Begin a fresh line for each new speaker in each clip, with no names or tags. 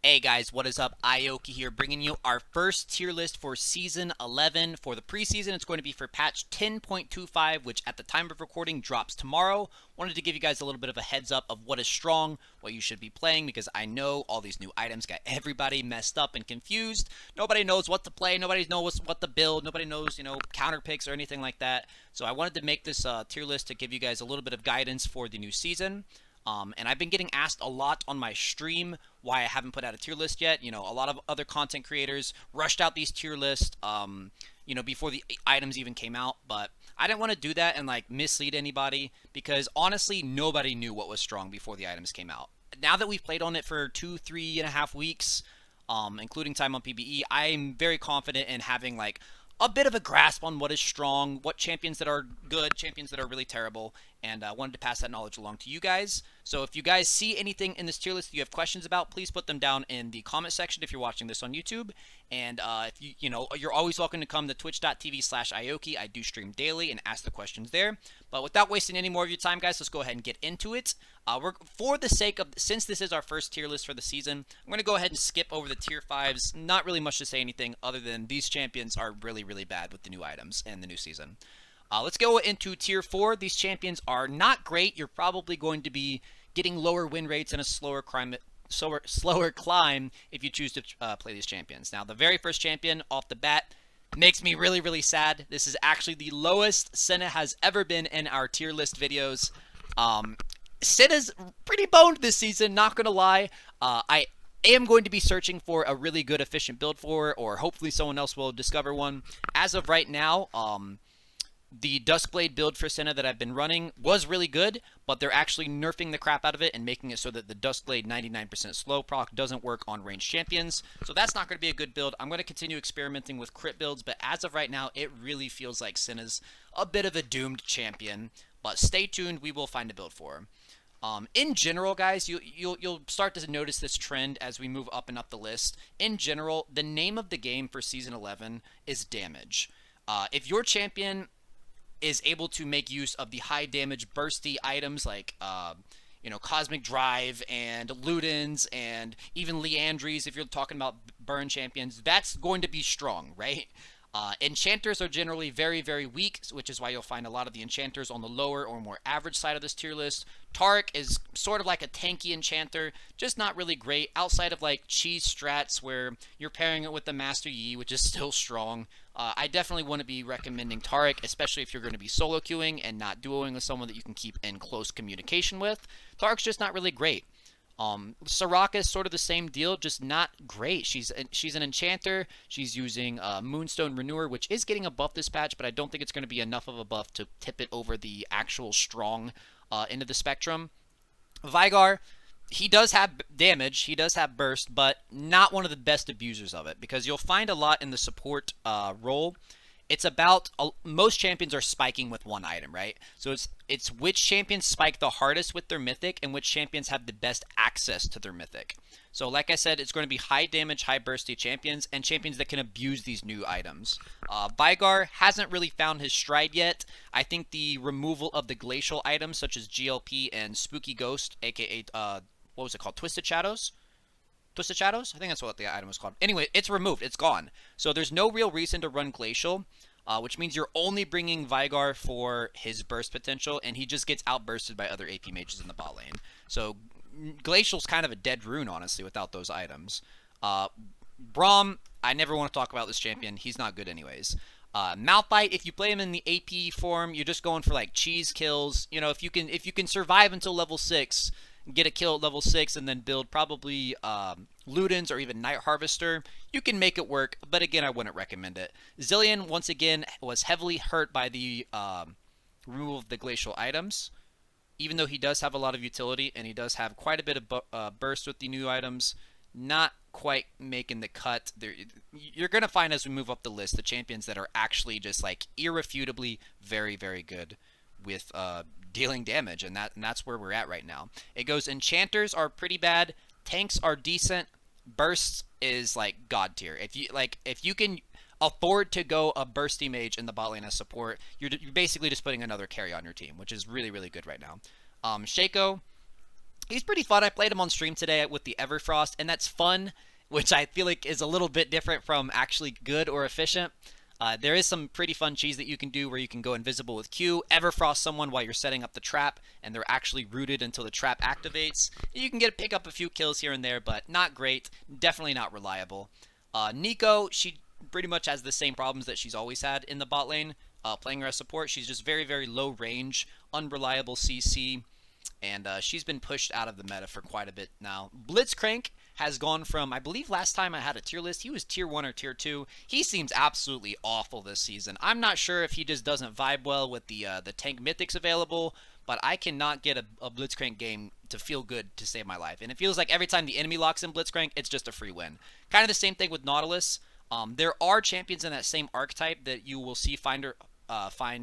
Hey guys, what is up? Ioki here, bringing you our first tier list for Season 11. For the preseason, it's going to be for patch 10.25, which at the time of recording drops tomorrow. Wanted to give you guys a little bit of a heads up of what is strong, what you should be playing, because I know all these new items got everybody messed up and confused. Nobody knows what to play, nobody knows what to build, nobody knows, counter picks or anything like that. So I wanted to make this tier list to give you guys a little bit of guidance for the new season. And I've been getting asked a lot on my stream why I haven't put out a tier list yet. A lot of other content creators rushed out these tier lists, before the items even came out. But I didn't want to do that and mislead anybody because honestly, nobody knew what was strong before the items came out. Now that we've played on it for 2-3.5 weeks, including time on PBE, I'm very confident in having a bit of a grasp on what is strong, what champions that are good, champions that are really terrible, and I wanted to pass that knowledge along to you guys. So if you guys see anything in this tier list that you have questions about, please put them down in the comment section if you're watching this on YouTube. And if you're always welcome to come to twitch.tv/Ioki. I do stream daily and ask the questions there. But without wasting any more of your time, guys, let's go ahead and get into it. For the sake of, since this is our first tier list for the season, I'm going to go ahead and skip over the tier 5s. Not really much to say anything other than these champions are really, really bad with the new items and the new season. Let's go into tier 4. These champions are not great. You're probably going to be getting lower win rates and a slower climb if you choose to play these champions. Now, the very first champion off the bat makes me really, really sad. This is actually the lowest Senna has ever been in our tier list videos. Senna's pretty boned this season, not going to lie. I am going to be searching for a really good, efficient build for it, or hopefully someone else will discover one. As of right now, the Duskblade build for Senna that I've been running was really good, but they're actually nerfing the crap out of it and making it so that the Duskblade 99% slow proc doesn't work on ranged champions. So that's not going to be a good build. I'm going to continue experimenting with crit builds, but as of right now, it really feels like Senna's a bit of a doomed champion. But stay tuned, we will find a build for him. In general, guys, you'll start to notice this trend as we move up and up the list. In general, the name of the game for Season 11 is damage. If your champion is able to make use of the high damage bursty items like Cosmic Drive and Ludens and even Leandries, if you're talking about burn champions, that's going to be strong, right? Enchanters are generally very, very weak, which is why you'll find a lot of the enchanters on the lower or more average side of this tier list. Taric is sort of like a tanky enchanter, just not really great outside of cheese strats where you're pairing it with the Master Yi, which is still strong. I definitely want to be recommending Taric, especially if you're going to be solo queuing and not duoing with someone that you can keep in close communication with. Taric's just not really great. Soraka is sort of the same deal, just not great. She's an enchanter. She's using Moonstone Renewer, which is getting a buff this patch, but I don't think it's going to be enough of a buff to tip it over the actual strong end of the spectrum. Veigar, he does have damage, he does have burst, but not one of the best abusers of it, because you'll find a lot in the support role. It's about most champions are spiking with one item, right? So it's which champions spike the hardest with their mythic and which champions have the best access to their mythic. So like I said, it's going to be high damage, high bursty champions and champions that can abuse these new items. Veigar hasn't really found his stride yet. I think the removal of the glacial items such as GLP and Spooky Ghost, aka what was it called? Twisted Shadows? Twisted Shadows? I think that's what the item was called. Anyway, it's removed. It's gone. So there's no real reason to run Glacial, which means you're only bringing Veigar for his burst potential, and he just gets outbursted by other AP mages in the bot lane. So Glacial's kind of a dead rune, honestly, without those items. Braum, I never want to talk about this champion. He's not good anyways. Malphite, if you play him in the AP form, you're just going for cheese kills. If you can survive until level 6, get a kill at level 6 and then build probably Ludens or even Night Harvester, you can make it work, but again, I wouldn't recommend it. Zilean, once again, was heavily hurt by the removal of the glacial items. Even though he does have a lot of utility and he does have quite a bit of burst with the new items, not quite making the cut. You're going to find as we move up the list the champions that are actually just irrefutably very, very good with dealing damage, and that's where we're at right now. It goes enchanters are pretty bad, tanks are decent, bursts is god tier. If you can afford to go a bursty mage in the bot lane as support, you're basically just putting another carry on your team, which is really, really good right now. Shaco, He's pretty fun. I played him on stream today with the Everfrost, and that's fun, which I feel like is a little bit different from actually good or efficient. There is some pretty fun cheese that you can do where you can go invisible with Q, Everfrost someone while you're setting up the trap, and they're actually rooted until the trap activates. You can pick up a few kills here and there, but not great. Definitely not reliable. Nico, she pretty much has the same problems that she's always had in the bot lane. Playing her as support, she's just very, very low range, unreliable CC, and she's been pushed out of the meta for quite a bit now. Blitzcrank has gone from, I believe last time I had a tier list, he was tier 1 or tier 2. He seems absolutely awful this season. I'm not sure if he just doesn't vibe well with the tank mythics available, but I cannot get a Blitzcrank game to feel good to save my life. And it feels like every time the enemy locks in Blitzcrank, it's just a free win. Kind of the same thing with Nautilus. There are champions in that same archetype that you will see find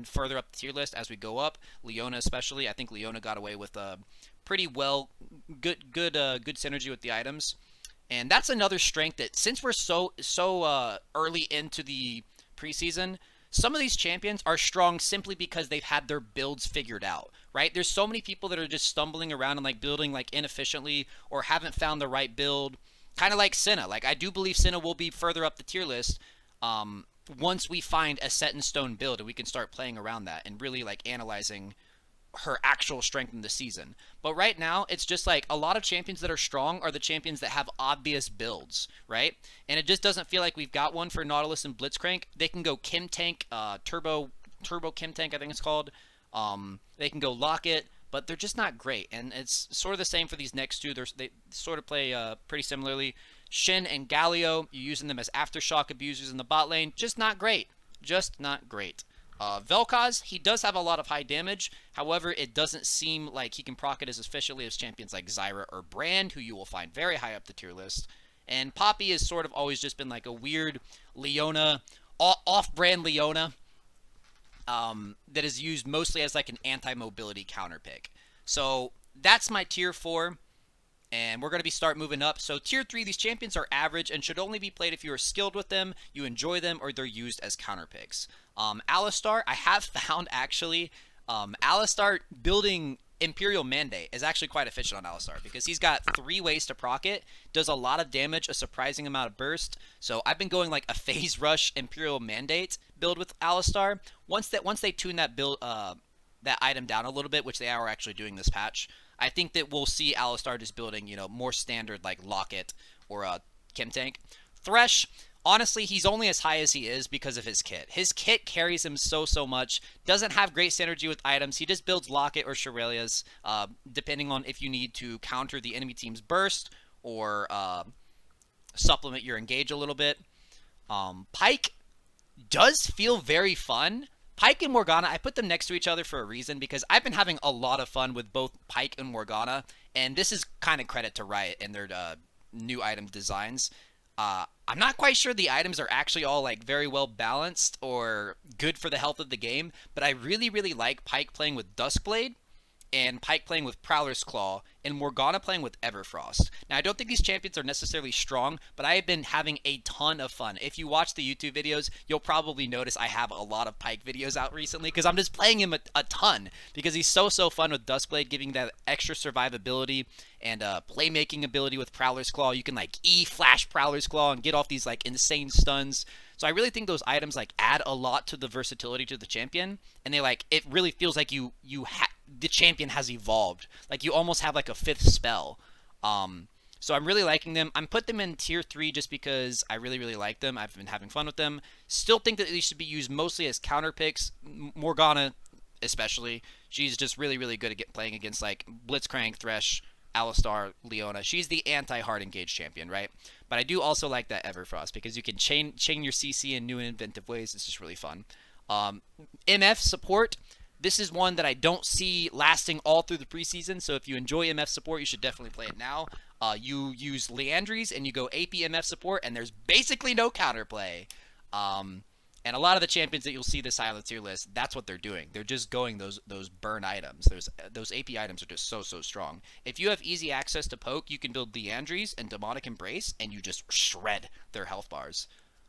further up the tier list as we go up. Leona especially. I think Leona got away with a pretty good synergy with the items. And that's another strength that since we're so early into the preseason, some of these champions are strong simply because they've had their builds figured out, right? There's so many people that are just stumbling around and building inefficiently or haven't found the right build. Kind of like Senna. I do believe Senna will be further up the tier list once we find a set in stone build and we can start playing around that and really analyzing her actual strength in the season. But right now, it's just a lot of champions that are strong are the champions that have obvious builds, right? And it just doesn't feel like we've got one for Nautilus and Blitzcrank. They can go Kim Tank, Turbo Kim Tank, I think it's called. They can go Locket, but they're just not great. And it's sort of the same for these next two. They sort of play pretty similarly. Shin and Galio, you're using them as aftershock abusers in the bot lane. Just not great. Just not great. Vel'Koz, he does have a lot of high damage. However, it doesn't seem like he can proc it as efficiently as champions like Zyra or Brand, who you will find very high up the tier list. And Poppy has sort of always just been a weird Leona, off-brand Leona, that is used mostly as an anti-mobility counter pick. So that's my tier 4. And we're going to start moving up. So tier 3, these champions are average and should only be played if you are skilled with them, you enjoy them, or they're used as counter picks. Alistar, I have found actually, Alistar building Imperial Mandate is actually quite efficient on Alistar because he's got 3 ways to proc it, does a lot of damage, a surprising amount of burst. So I've been going a phase rush Imperial Mandate build with Alistar. Once they tune that build that item down a little bit, which they are actually doing this patch, I think that we'll see Alistar just building, more standard Locket or Kim Tank. Thresh, honestly, he's only as high as he is because of his kit. His kit carries him so much. Doesn't have great synergy with items. He just builds Locket or Shurelya's, depending on if you need to counter the enemy team's burst or supplement your engage a little bit. Pyke does feel very fun. Pyke and Morgana, I put them next to each other for a reason because I've been having a lot of fun with both Pyke and Morgana, and this is kind of credit to Riot and their new item designs. I'm not quite sure the items are actually all very well balanced or good for the health of the game, but I really like Pyke playing with Duskblade and Pyke playing with Prowler's Claw, and Morgana playing with Everfrost. Now, I don't think these champions are necessarily strong, but I have been having a ton of fun. If you watch the YouTube videos, you'll probably notice I have a lot of Pyke videos out recently, because I'm just playing him a ton, because he's so fun with Duskblade, giving that extra survivability and playmaking ability with Prowler's Claw. You can E-flash Prowler's Claw and get off these insane stuns. So I really think those items add a lot to the versatility to the champion, and they it really feels like the champion has evolved. You almost have a 5th spell. So I'm really liking them. I'm put them in tier 3 just because I really like them. I've been having fun with them. Still think that they should be used mostly as counter picks. Morgana especially. She's just really good at playing against Blitzcrank, Thresh, Alistar, Leona. She's the anti-hard engage champion, right? But I do also like that Everfrost because you can chain your CC in new and inventive ways. It's just really fun. MF support. This is one that I don't see lasting all through the preseason, so if you enjoy MF support, you should definitely play it now. You use Leandries and you go AP MF support, and there's basically no counterplay. And a lot of the champions that you'll see this high on the tier list, that's what they're doing. They're just going those burn items. Those AP items are just so strong. If you have easy access to poke, you can build Leandries and Demonic Embrace, and you just shred their health bars.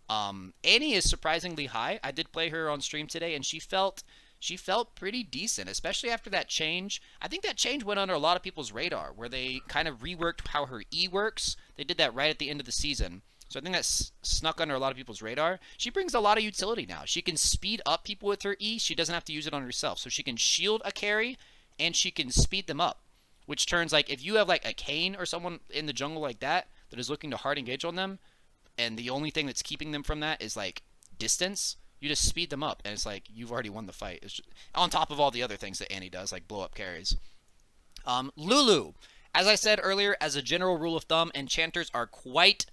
Annie is surprisingly high. I did play her on stream today, and she felt she felt pretty decent, especially after that change. I think that change went under a lot of people's radar, where they kind of reworked how her E works. They did that right at the end of the season. So I think that snuck under a lot of people's radar. She brings a lot of utility now. She can speed up people with her E. She doesn't have to use it on herself. So she can shield a carry, and she can speed them up. Which turns, like, if you have, like, a Kayn or someone in the jungle like that is looking to hard engage on them, and the only thing that's keeping them from that is, like, distance, you just speed them up, and it's like, you've already won the fight. It's just, on top of all the other things that Annie does, like blow up carries. Lulu. As I said earlier, as a general rule of thumb, enchanters are quite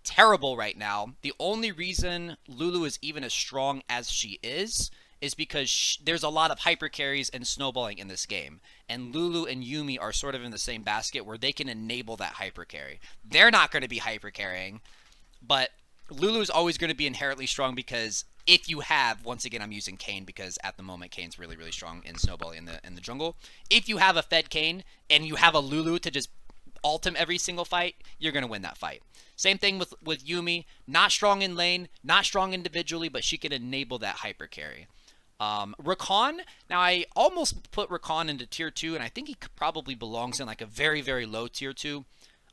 terrible right now. The only reason Lulu is even as strong as she is because there's a lot of hyper carries and snowballing in this game. And Lulu and Yuumi are sort of in the same basket where they can enable that hyper carry. They're not going to be hyper carrying, but Lulu is always going to be inherently strong because if you have, once again, I'm using Kayn because at the moment Kayn's really, really strong in snowballing in the jungle. If you have a fed Kayn and you have a Lulu to just ult him every single fight, you're going to win that fight. Same thing with Yuumi. Not strong in lane, not strong individually, but she can enable that hyper carry. Rakan, now I almost put Rakan into tier 2, and I think he probably belongs in like a very, very low tier 2.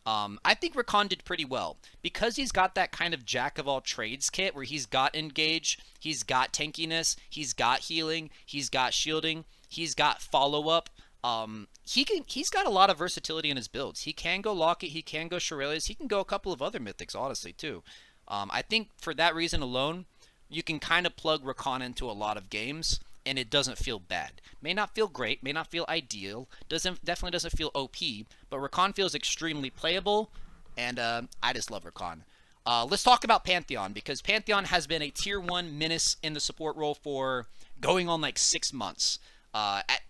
I think Rakan did pretty well because he's got that kind of jack of all trades kit where he's got engage, he's got tankiness, he's got healing, he's got shielding, he's got follow up. He's got a lot of versatility in his builds. He can go Locket, he can go Shurelya's, he can go a couple of other mythics, honestly, too. I think for that reason alone, you can kind of plug Rakan into a lot of games, and it doesn't feel bad. May not feel great, may not feel ideal, definitely doesn't feel OP, but Rakan feels extremely playable, and I just love Rakan. Let's talk about Pantheon, because Pantheon has been a tier 1 menace in the support role for going on like 6 months.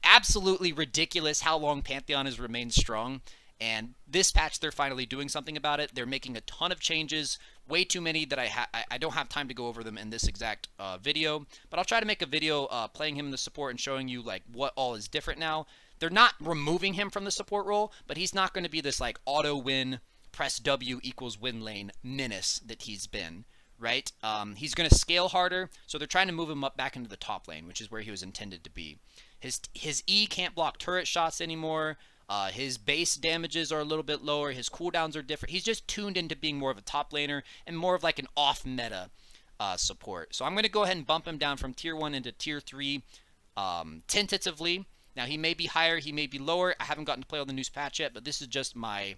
Absolutely ridiculous how long Pantheon has remained strong, and this patch they're finally doing something about it. They're making a ton of changes, way too many that I don't have time to go over them in this exact video, but I'll try to make a video playing him in the support and showing you like what all is different now. They're not removing him from the support role, but he's not going to be this like auto win, press W equals win lane menace that he's been, right? He's going to scale harder, so they're trying to move him up back into the top lane, which is where he was intended to be. His E can't block turret shots anymore. His base damages are a little bit lower. His cooldowns are different. He's just tuned into being more of a top laner and more of like an off-meta support. So I'm going to go ahead and bump him down from tier 1 into tier 3 tentatively. Now, he may be higher, he may be lower. I haven't gotten to play on the news patch yet, but this is just my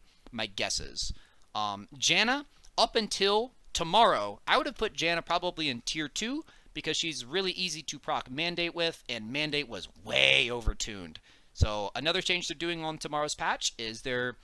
guesses. Janna, up until tomorrow, I would have put Janna probably in tier 2 because she's really easy to proc Mandate with, and Mandate was way overtuned. So another change they're doing on tomorrow's patch is they're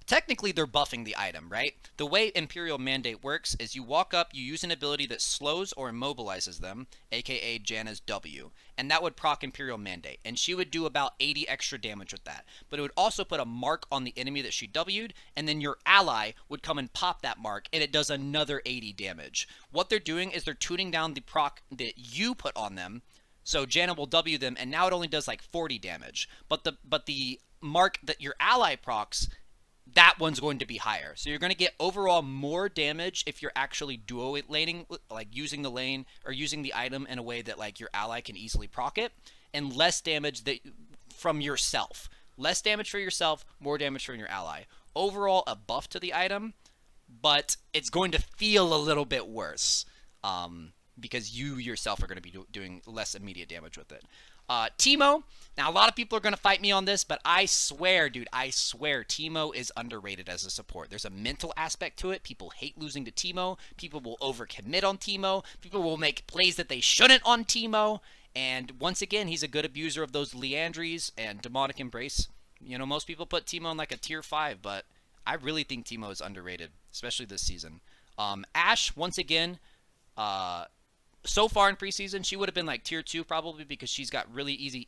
buffing the item, right? The way Imperial Mandate works is you walk up, you use an ability that slows or immobilizes them, aka Janna's W, and that would proc Imperial Mandate, and she would do about 80 extra damage with that. But it would also put a mark on the enemy that she W'd, and then your ally would come and pop that mark, and it does another 80 damage. What they're doing is they're tuning down the proc that you put on them, so Janna will W them, and now it only does like 40 damage. But the mark that your ally procs, that one's going to be higher. So you're going to get overall more damage if you're actually duo laning, like using the lane or using the item in a way that like your ally can easily proc it, and less damage from yourself. Less damage for yourself, more damage from your ally. Overall, a buff to the item, but it's going to feel a little bit worse. Because you yourself are going to be doing less immediate damage with it. Teemo. Now, a lot of people are going to fight me on this, but I swear, dude, I swear Teemo is underrated as a support. There's a mental aspect to it. People hate losing to Teemo. People will overcommit on Teemo. People will make plays that they shouldn't on Teemo. And once again, he's a good abuser of those Liandries and Demonic Embrace. You know, most people put Teemo in like a tier 5, but I really think Teemo is underrated, especially this season. Ashe, once again, so far in preseason, she would have been like tier 2 probably because she's got really easy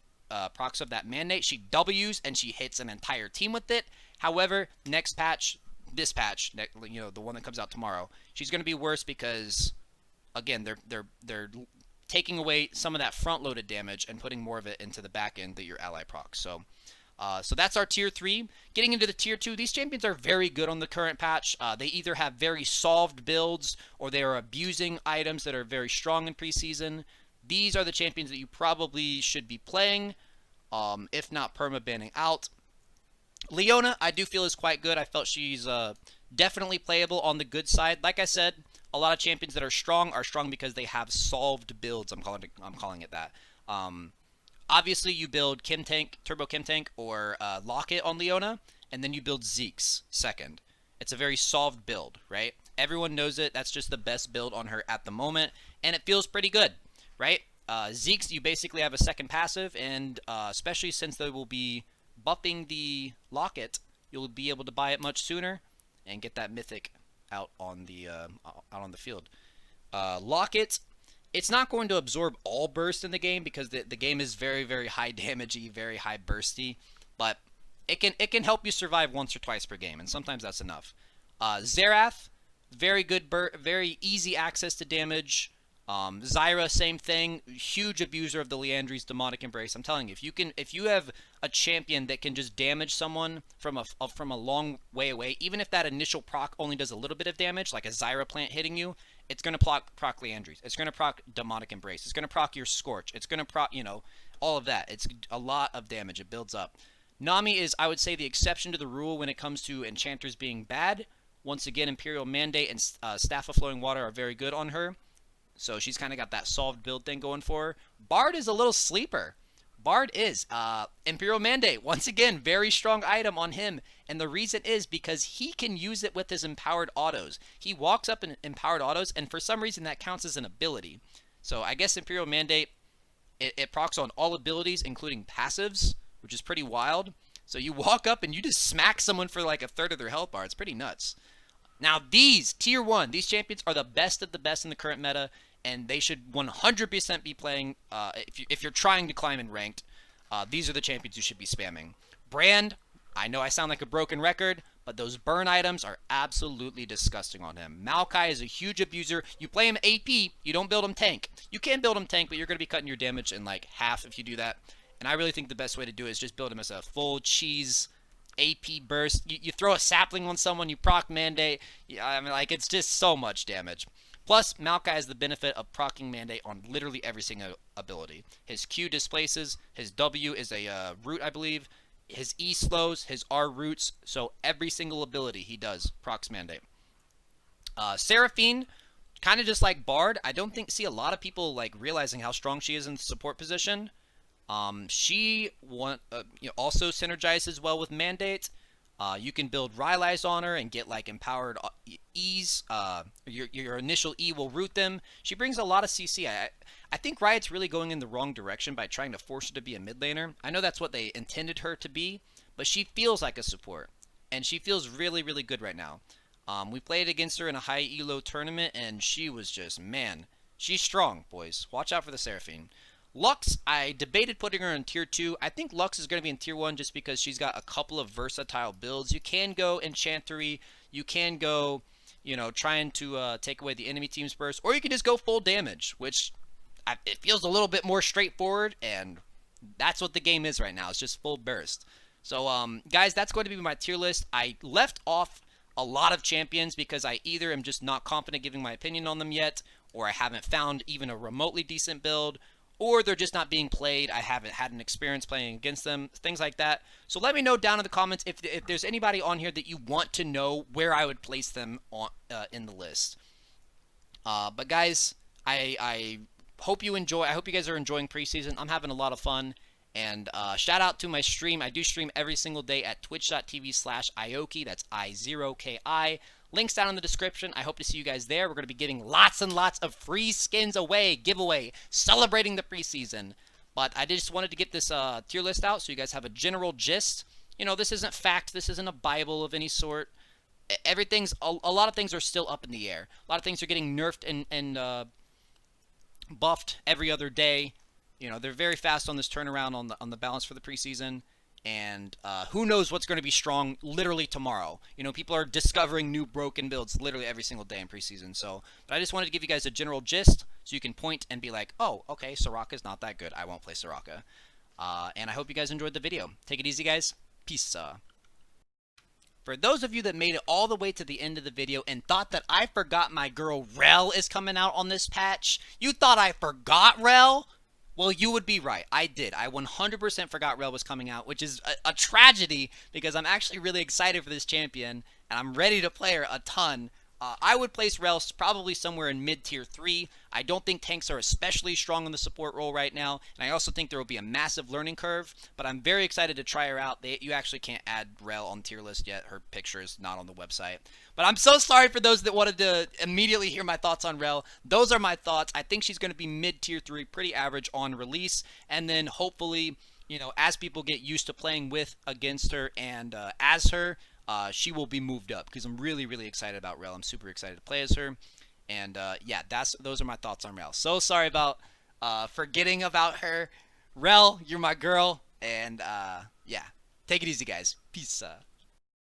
procs of that Mandate. She W's and she hits an entire team with it. However, next patch, this patch, you know, the one that comes out tomorrow, she's going to be worse because, again, they're taking away some of that front-loaded damage and putting more of it into the back end that your ally procs. So that's our tier 3. Getting into the tier 2, these champions are very good on the current patch. They either have very solved builds or they are abusing items that are very strong in preseason. these are the champions that you probably should be playing, if not perma-banning out. Leona, I do feel is quite good. I felt she's definitely playable on the good side. Like I said, a lot of champions that are strong because they have solved builds. I'm calling it that. Obviously, you build Kim Tank, Turbo Kim Tank, or Locket on Leona, and then you build Zeke's second. It's a very solved build, right? Everyone knows it. That's just the best build on her at the moment, and it feels pretty good, right? Zeke's, you basically have a second passive, and especially since they will be buffing the Locket, you'll be able to buy it much sooner and get that mythic out on the field. Locket, it's not going to absorb all burst in the game because the game is very, very high damagey, very high bursty, but it can help you survive once or twice per game, and sometimes that's enough. Xerath, very good, very easy access to damage. Zyra, same thing, huge abuser of the Liandry's Demonic Embrace. I'm telling you, if you have a champion that can just damage someone from a long way away, even if that initial proc only does a little bit of damage, like a Zyra plant hitting you, it's going to proc Liandry's. It's going to proc Demonic Embrace. It's going to proc your Scorch. It's going to proc, all of that. It's a lot of damage. It builds up. Nami is, I would say, the exception to the rule when it comes to enchanters being bad. Once again, Imperial Mandate and Staff of Flowing Water are very good on her. So she's kind of got that solved build thing going for her. Bard is a little sleeper. Bard is. Imperial Mandate, once again, very strong item on him. And the reason is because he can use it with his empowered autos. He walks up in empowered autos, and for some reason that counts as an ability. So I guess Imperial Mandate, it procs on all abilities, including passives, which is pretty wild. So you walk up and you just smack someone for like a third of their health bar. It's pretty nuts. Now these, Tier 1, these champions are the best of the best in the current meta, and they should 100% be playing, if you're trying to climb in ranked, these are the champions you should be spamming. Brand, I know I sound like a broken record, but those burn items are absolutely disgusting on him. Maokai is a huge abuser. You play him AP, you don't build him tank. You can build him tank, but you're going to be cutting your damage in like half if you do that. And I really think the best way to do it is just build him as a full cheese AP burst. You throw a sapling on someone, you proc Mandate. I mean, like, it's just so much damage. Plus, Maokai has the benefit of proccing Mandate on literally every single ability. His Q displaces, his W is a root, I believe. His E slows, his R roots, so every single ability he does procs Mandate. Seraphine, kind of just like Bard, I don't see a lot of people like realizing how strong she is in the support position. She also synergizes well with Mandate. You can build Rylai's on her and get like empowered E's. Your initial E will root them. She brings a lot of CC. I think Riot's really going in the wrong direction by trying to force her to be a mid laner. I know that's what they intended her to be, but she feels like a support, and she feels really, really good right now. We played against her in a high elo tournament, and she was just, man, she's strong, boys. Watch out for the Seraphine. Lux, I debated putting her in Tier 2. I think Lux is going to be in Tier 1 just because she's got a couple of versatile builds. You can go Enchantery. You can go, trying to take away the enemy team's burst. Or you can just go full damage, which it feels a little bit more straightforward. And that's what the game is right now. It's just full burst. So, guys, that's going to be my tier list. I left off a lot of champions because I either am just not confident giving my opinion on them yet, or I haven't found even a remotely decent build, or they're just not being played. I haven't had an experience playing against them, things like that. So let me know down in the comments if there's anybody on here that you want to know where I would place them on in the list. But guys, I hope you enjoy. I hope you guys are enjoying preseason. I'm having a lot of fun. And shout out to my stream. I do stream every single day at twitch.tv/Ioki. That's I0KI. Links down in the description. I hope to see you guys there. We're going to be giving lots and lots of free skins away, giveaway, celebrating the preseason. But I just wanted to get this tier list out so you guys have a general gist. This isn't fact. This isn't a Bible of any sort. Everything's a lot of things are still up in the air. A lot of things are getting nerfed and buffed every other day. They're very fast on this turnaround on the balance for the preseason. And who knows what's going to be strong literally tomorrow. People are discovering new broken builds literally every single day in preseason. But I just wanted to give you guys a general gist so you can point and be like, oh, okay, Soraka's not that good. I won't play Soraka. And I hope you guys enjoyed the video. Take it easy, guys. Peace. For those of you that made it all the way to the end of the video and thought that I forgot my girl Rel is coming out on this patch, you thought I forgot Rel? Well, you would be right. I did. I 100% forgot Rel was coming out, which is a tragedy because I'm actually really excited for this champion and I'm ready to play her a ton. I would place Rel probably somewhere in mid-tier 3. I don't think tanks are especially strong in the support role right now, and I also think there will be a massive learning curve, but I'm very excited to try her out. You actually can't add Rel on tier list yet. Her picture is not on the website. But I'm so sorry for those that wanted to immediately hear my thoughts on Rel. Those are my thoughts. I think she's going to be mid-tier 3, pretty average on release, and then hopefully, you know, as people get used to playing with, against her, and as her, she will be moved up because I'm really, really excited about Rel. I'm super excited to play as her. And yeah, those are my thoughts on Rel. So sorry about forgetting about her. Rel, you're my girl. And yeah, take it easy, guys. Peace.